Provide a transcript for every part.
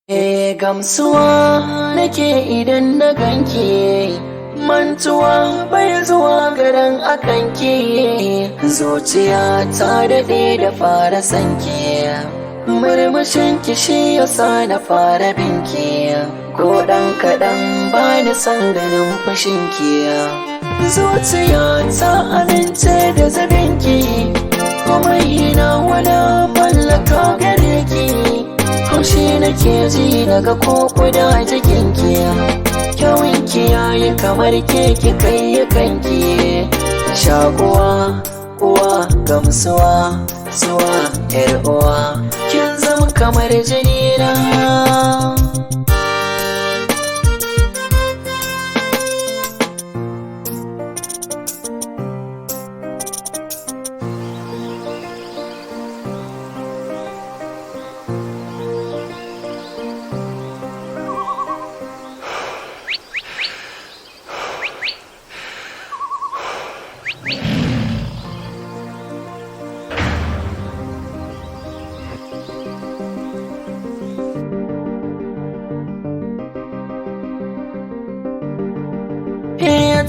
Gamsuwa nake idan na ganki, mantuwa bai zuwa garin akanki. Zuciya ta daɗe da fara sanki, murmushin kishi yasa na fara binki. Ko ɗan kaɗan bani son ganin fushinki. Zuciya ta amince da zabinki, kuma ina wani mallaka gare ki. Haushi nake ji daga koko da jikinki, kyawunki yayi kamar keke kai kanki. Shakuwa uwa gamsuwa zuwa yar uwa, kin zama kamar jinina.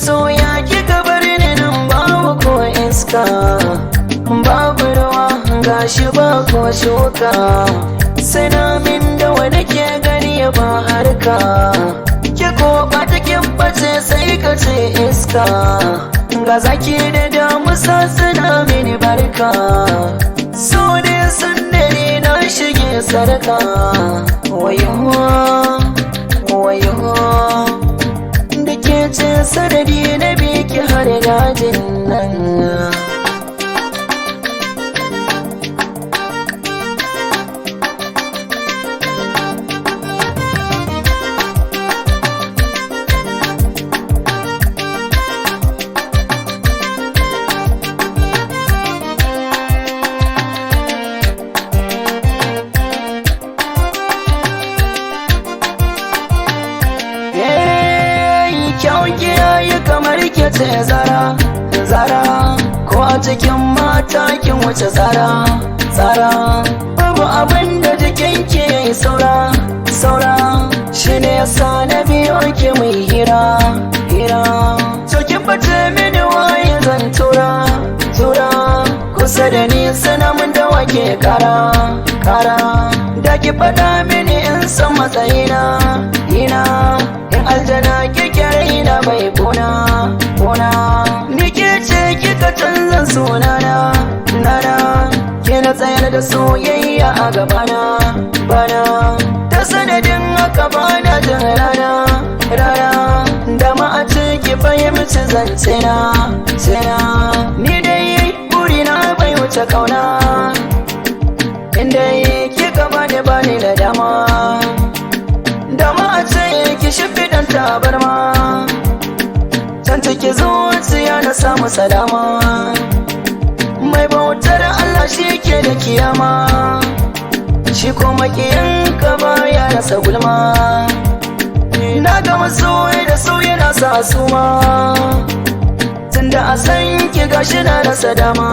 To ya kika bar ni nan babu ko iska, babu ruwa gashi ba ko shuka. Sanamin da wani ke gani ba harka, ki ko ba ta bace sai ka ce iska. Ga zaki da damusa suna mini barka, so ne sun dare na shige sarka. Wayo da ke ce sanadi na biki har dajin nan. Kyauki yayi kamar ke ce zara, ko a cikin mata kin wuce zara. Babu abin da jikinki yayi saura, shi ne yasa na biyo ki mai hira. To ki bace mini waye zan tura, kusa da ni sana mun da wake kara. Da ki faɗa mini in san matsayina, in aljana kike raina bai kuna. Ni ke ce kika canza sunana, ke na tsayar da soyayya a gabana. Ta sanadin haka bana jin rana, da ma a ce ki fahimci zancena. Ni dai burina bai wuce kauna, inda kika bani da dama a ce ki shifidan tabarma, can ciki zuciya na samu salama. Mai bautar Allah shi ke da kiyama, shi kuma kiyanka baya rasa gulma. Na ga masoyi da so yana sa suma, tunda a san ki gashi na rasa dama.